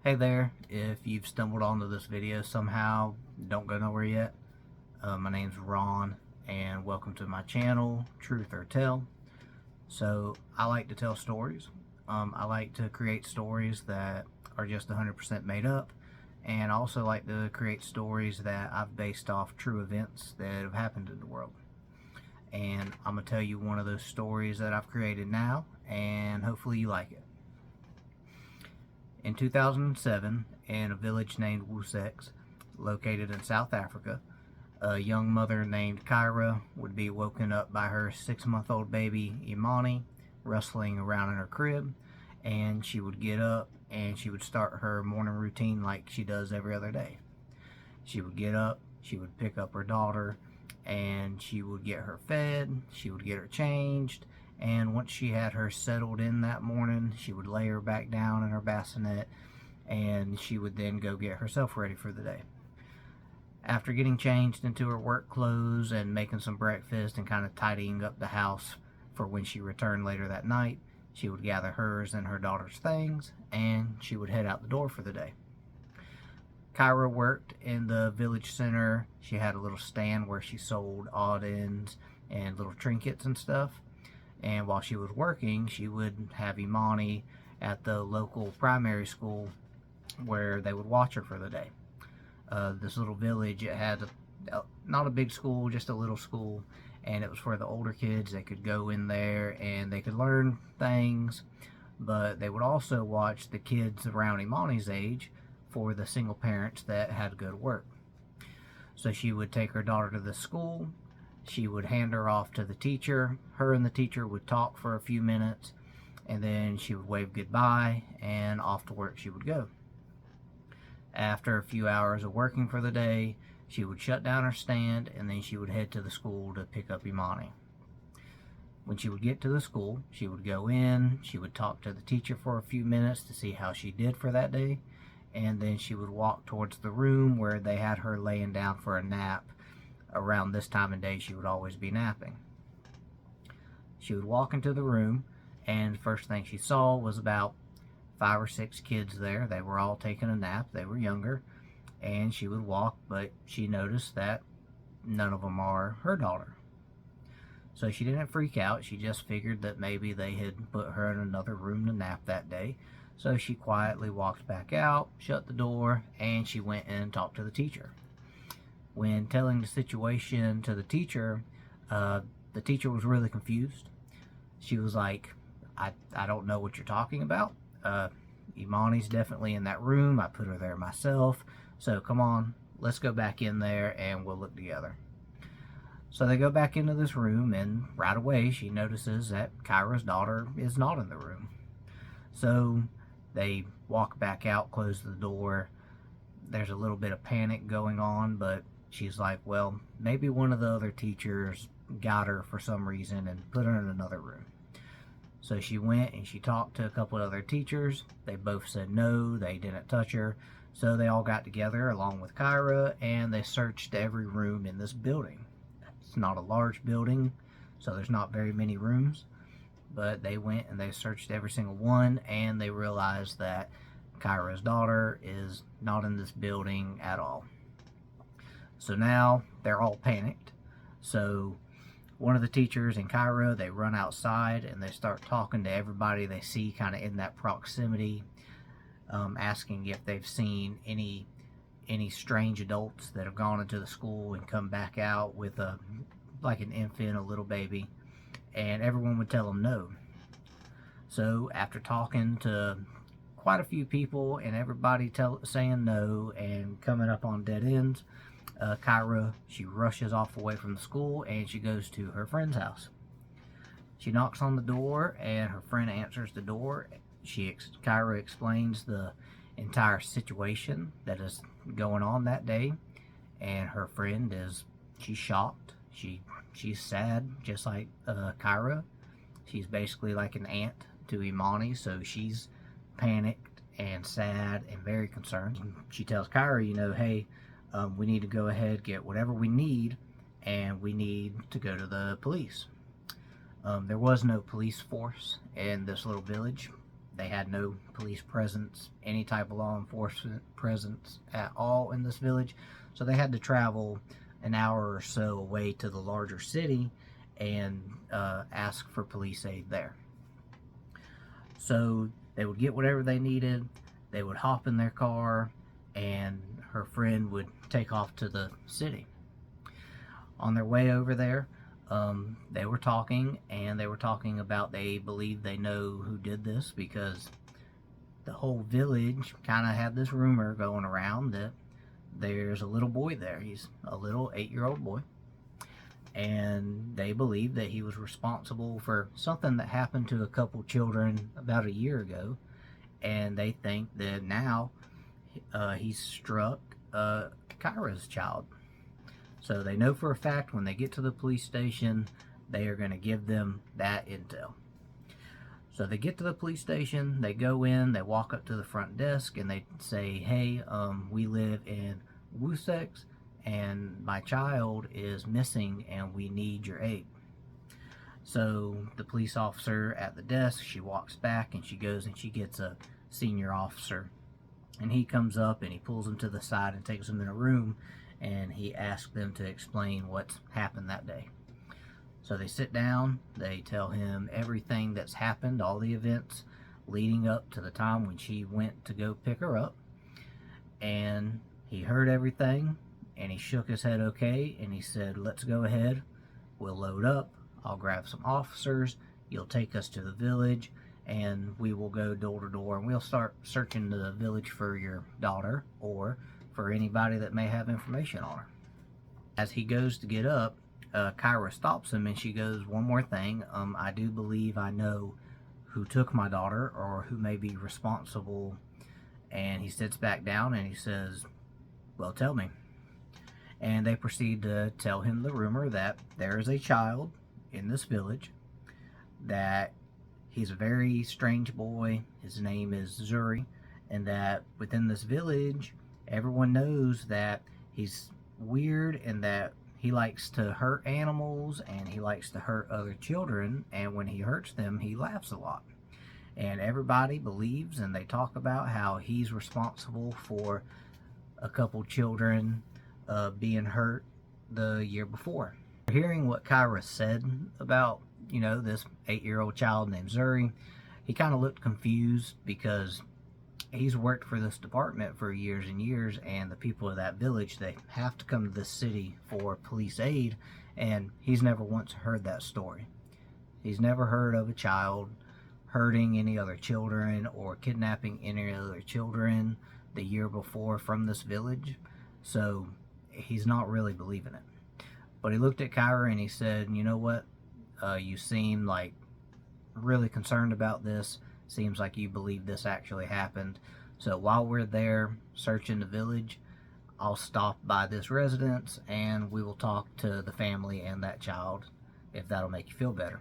Hey there, if you've stumbled onto this video somehow, don't go nowhere yet. My name's Ron, and welcome to my channel, Truth or Tell. So, I like to tell stories. I like to create stories that are just 100% made up, and I also like to create stories that I've based off true events that have happened in the world. And I'm going to tell you one of those stories that I've created now, and hopefully you like it. In 2007, in a village named Woken, located in South Africa, a young mother named Kyra would be woken up by her 6-month-old baby, Imani, rustling around in her crib, and she would get up and she would start her morning routine like she does every other day. She would get up, she would pick up her daughter, and she would get her fed, she would get her changed, and once she had her settled in that morning, she would lay her back down in her bassinet, and she would then go get herself ready for the day. After getting changed into her work clothes and making some breakfast and kind of tidying up the house for when she returned later that night, she would gather hers and her daughter's things, and she would head out the door for the day. Kyra worked in the village center. She had a little stand where she sold odd ends and little trinkets and stuff. And while she was working, she would have Imani at the local primary school where they would watch her for the day. This little village, it had not a big school, just a little school, and it was for the older kids. They could go in there and they could learn things, but they would also watch the kids around Imani's age for the single parents that had to go to work. So she would take her daughter to the school. She would hand her off to the teacher. Her and the teacher would talk for a few minutes, and then she would wave goodbye, and off to work she would go. After a few hours of working for the day, she would shut down her stand, and then she would head to the school to pick up Imani. When she would get to the school, she would go in, she would talk to the teacher for a few minutes to see how she did for that day, and then she would walk towards the room where they had her laying down for a nap. Around this time of day, she would always be napping. She would walk into the room, and the first thing she saw was about 5 or 6 kids there. They were all taking a nap. They were younger, and she would walk, but she noticed that none of them are her daughter. So she didn't freak out. She just figured that maybe they had put her in another room to nap that day. So she quietly walked back out, shut the door, and she went in and talked to the teacher. When telling the situation to the teacher was really confused. She was like, I don't know what you're talking about. Imani's definitely in that room. I put her there myself. So come on, let's go back in there and we'll look together. So they go back into this room, and right away she notices that Kyra's daughter is not in the room. So they walk back out, close the door. There's a little bit of panic going on, but she's like, well, maybe one of the other teachers got her for some reason and put her in another room. So she went and she talked to a couple of other teachers. They both said no, they didn't touch her. So they all got together along with Kyra, and they searched every room in this building. It's not a large building, so there's not very many rooms, but they went and they searched every single one, and they realized that Kyra's daughter is not in this building at all. So now they're all panicked. So one of the teachers and Kyra, they run outside and they start talking to everybody they see kind of in that proximity, asking if they've seen any strange adults that have gone into the school and come back out with like an infant, a little baby, and everyone would tell them no. So after talking to quite a few people and everybody saying no and coming up on dead ends, Kyra, she rushes off away from the school and she goes to her friend's house. She knocks on the door and her friend answers the door. Kyra explains the entire situation that is going on that day, and her friend she's shocked. She's sad, just like Kyra. She's basically like an aunt to Imani, so she's panicked and sad and very concerned. She tells Kyra, hey, we need to go ahead, get whatever we need, and we need to go to the police. There was no police force in this little village. They had no police presence, any type of law enforcement presence at all in this village. So they had to travel an hour or so away to the larger city and ask for police aid there. So they would get whatever they needed, they would hop in their car, and her friend would take off to the city. On their way over there, they were talking, and they were talking about they believe they know who did this, because the whole village kind of had this rumor going around that there's a little boy there. He's a little 8-year-old boy, and they believe that he was responsible for something that happened to a couple children about a year ago, and they think that now he struck Kyra's child. So they know for a fact when they get to the police station, they are going to give them that intel. So they get to the police station, they go in, they walk up to the front desk, and they say, hey, we live in woken, and my child is missing, and we need your aid. So the police officer at the desk, she walks back, and she goes and she gets a senior officer. And he comes up, and he pulls them to the side and takes them in a room, and he asks them to explain what's happened that day. So they sit down, they tell him everything that's happened, all the events leading up to the time when she went to go pick her up. And he heard everything, and he shook his head okay, and he said, let's go ahead, we'll load up, I'll grab some officers, you'll take us to the village, and we will go door to door, and we'll start searching the village for your daughter, or for anybody that may have information on her. As he goes to get up, Kyra stops him, and she goes, one more thing, I do believe I know who took my daughter, or who may be responsible. And he sits back down and he says, well, tell me. And they proceed to tell him the rumor that there is a child in this village, that he's a very strange boy, his name is Zuri, and that within this village everyone knows that he's weird, and that he likes to hurt animals, and he likes to hurt other children, and when he hurts them, he laughs a lot. And everybody believes, and they talk about how he's responsible for a couple children being hurt the year before. Hearing what Kyra said about, this 8-year-old child named Zuri, he kind of looked confused, because he's worked for this department for years and years, and the people of that village, they have to come to this city for police aid, and he's never once heard that story. He's never heard of a child hurting any other children or kidnapping any other children the year before from this village, so he's not really believing it. But he looked at Kyra and he said, you know what, you seem like really concerned about this. Seems like you believe this actually happened. So while we're there searching the village, I'll stop by this residence and we will talk to the family and that child, if that'll make you feel better.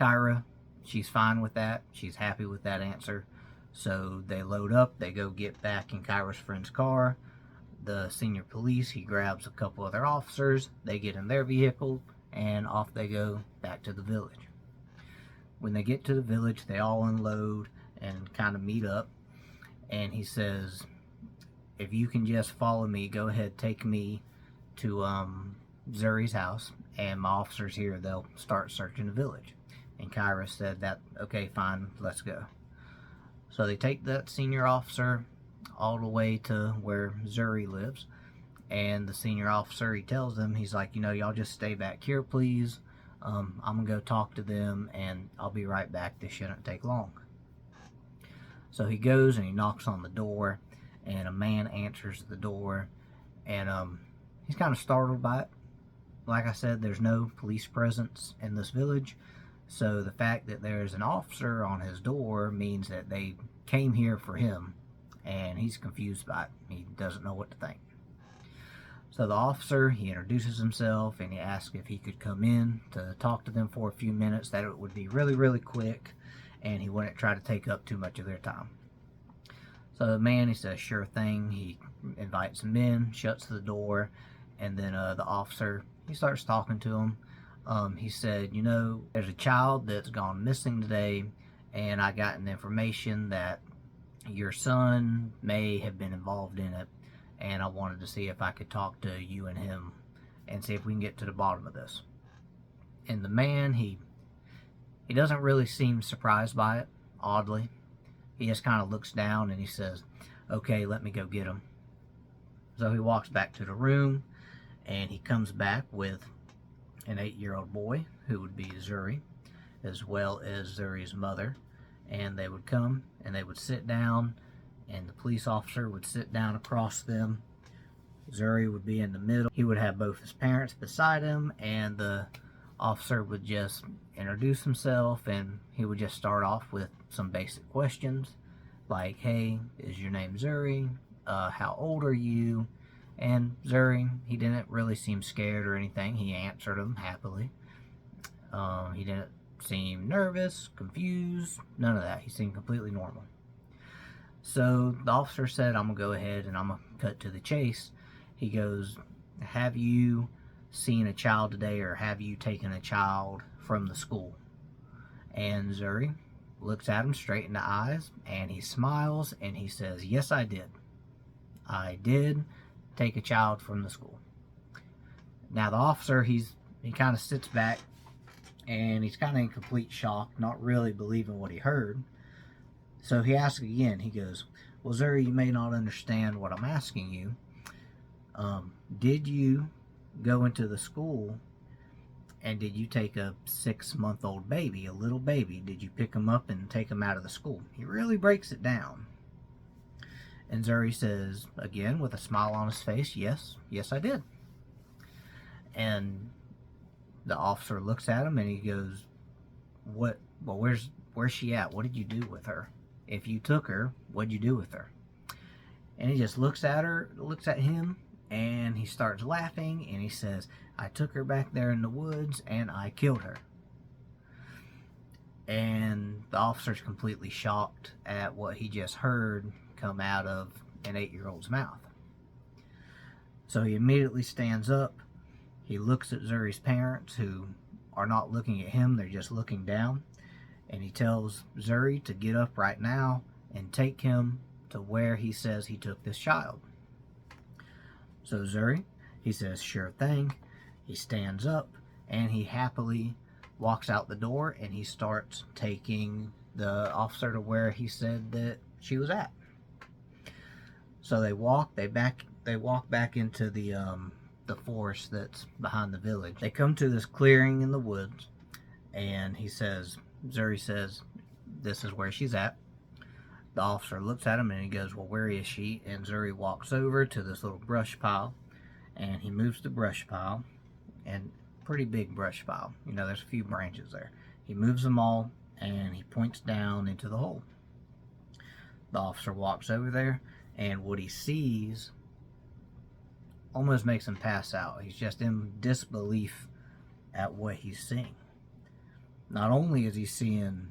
Kyra, she's fine with that. She's happy with that answer. So they load up, they go get back in Kyra's friend's car. The senior police, he grabs a couple other officers, they get in their vehicle, and off they go back to the village. When they get to the village, they all unload and kind of meet up, and he says, if you can just follow me, go ahead, take me to Zuri's house, and my officers here, they'll start searching the village. And Kyra said that, okay, fine, let's go. So they take that senior officer all the way to where Zuri lives, and the senior officer, he tells them, he's like, y'all just stay back here, please. I'm gonna go talk to them, and I'll be right back. This shouldn't take long. So he goes and he knocks on the door, and a man answers the door, and he's kind of startled by it. Like I said, there's no police presence in this village, so the fact that there's an officer on his door means that they came here for him, and he's confused by it. He doesn't know what to think. So the officer, he introduces himself, and he asks if he could come in to talk to them for a few minutes, that it would be really, really quick, and he wouldn't try to take up too much of their time. So the man, he says, sure thing. He invites him in, shuts the door, and then the officer, he starts talking to him. He said, there's a child that's gone missing today, and I got an information that your son may have been involved in it, and I wanted to see if I could talk to you and him and see if we can get to the bottom of this. And the man, he doesn't really seem surprised by it, oddly. He just kind of looks down and he says, okay, let me go get him. So he walks back to the room, and he comes back with an 8-year-old boy, who would be Zuri, as well as Zuri's mother. And they would come and they would sit down, and the police officer would sit down across them. Zuri would be in the middle. He would have both his parents beside him, and the officer would just introduce himself, and he would just start off with some basic questions like, hey, is your name Zuri? How old are you? And Zuri, he didn't really seem scared or anything. He answered them happily. He didn't seem nervous, confused, none of that. He seemed completely normal. So the officer said, I'm going to go ahead and I'm going to cut to the chase. He goes, have you seen a child today, or have you taken a child from the school? And Zuri looks at him straight in the eyes, and he smiles, and he says, yes, I did. I did take a child from the school. Now the officer, he kind of sits back, and he's kind of in complete shock, not really believing what he heard. So he asks again. He goes, well, Zuri, you may not understand what I'm asking you. Did you go into the school, and did you take a 6-month-old baby, a little baby? Did you pick him up and take him out of the school? He really breaks it down. And Zuri says, again, with a smile on his face, yes, I did. And the officer looks at him and he goes, well, where's she at? What did you do with her? If you took her, what'd you do with her? And he just looks at him, and he starts laughing, and he says, I took her back there in the woods and I killed her. And the officer's completely shocked at what he just heard come out of an 8-year-old's mouth. So he immediately stands up. He looks at Zuri's parents, who are not looking at him, they're just looking down. And he tells Zuri to get up right now and take him to where he says he took this child. So Zuri, he says, sure thing. He stands up, and he happily walks out the door, and he starts taking the officer to where he said that she was at. So they walk back into the forest that's behind the village. They come to this clearing in the woods, and Zuri says, this is where she's at. The officer looks at him and he goes, well, where is she? And Zuri walks over to this little brush pile, and he moves the brush pile, and pretty big brush pile. You know, there's a few branches there. He moves them all, and he points down into the hole. The officer walks over there, and what he sees almost makes him pass out. He's just in disbelief at what he's seeing. Not only is he seeing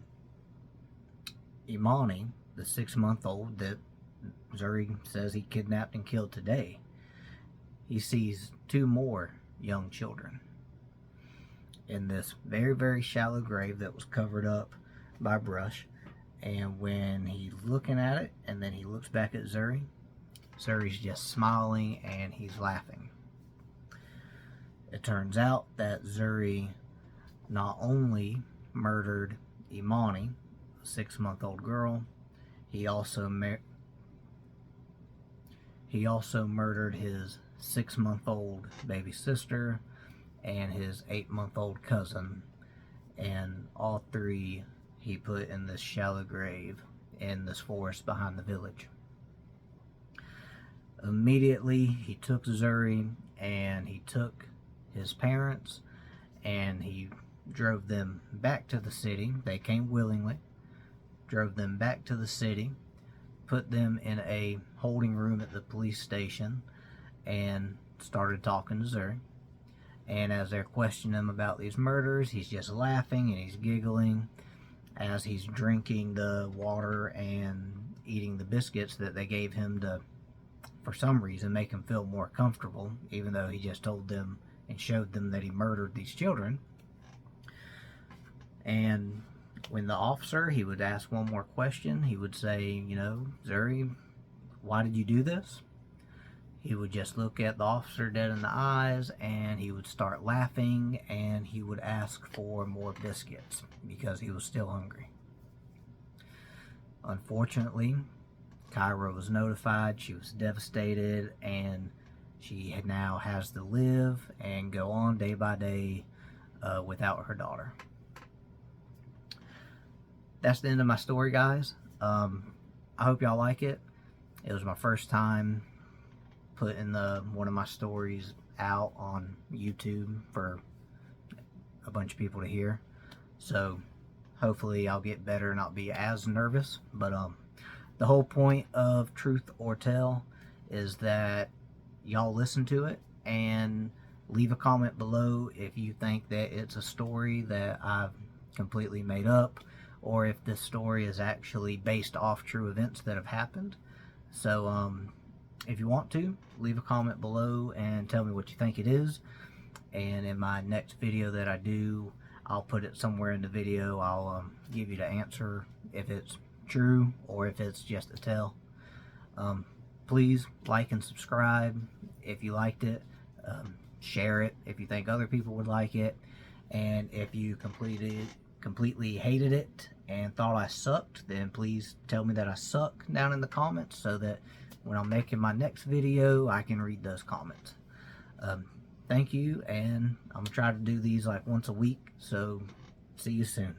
Imani, the 6-month-old that Zuri says he kidnapped and killed today, he sees 2 more young children in this very, very shallow grave that was covered up by brush. And when he's looking at it, and then he looks back at Zuri, Zuri's just smiling and he's laughing. It turns out that Zuri not only murdered Imani, a 6-month-old girl, he also murdered his 6-month-old baby sister and his 8-month-old cousin, and all 3 he put in this shallow grave in this forest behind the village. Immediately he took Zuri and he took his parents and he drove them back to the city. They came willingly. Drove them back to the city, put them in a holding room at the police station, and started talking to Zuri. And as they're questioning him about these murders, he's just laughing and he's giggling as he's drinking the water and eating the biscuits that they gave him to, for some reason, make him feel more comfortable, even though he just told them and showed them that he murdered these children. And When the officer, he would ask one more question. He would say, you know, Zuri, why did you do this? He would just look at the officer dead in the eyes, and he would start laughing, and he would ask for more biscuits because he was still hungry. Unfortunately, Kyra was notified. She was devastated, and she now has to live and go on day by day without her daughter. That's the end of my story, guys. I hope y'all like it. It was my first time putting one of my stories out on YouTube for a bunch of people to hear. So hopefully I'll get better and not be as nervous. But the whole point of Truth or Tell is that y'all listen to it and leave a comment below if you think that it's a story that I've completely made up, or if this story is actually based off true events that have happened. So if you want to, leave a comment below and tell me what you think it is. And in my next video that I do, I'll put it somewhere in the video. I'll give you the answer if it's true or if it's just a tell. Please like and subscribe if you liked it. Share it if you think other people would like it. And if you completely hated it and thought I sucked, then please tell me that I suck down in the comments so that when I'm making my next video, I can read those comments. Thank you, and I'm going to try to do these like once a week, so see you soon.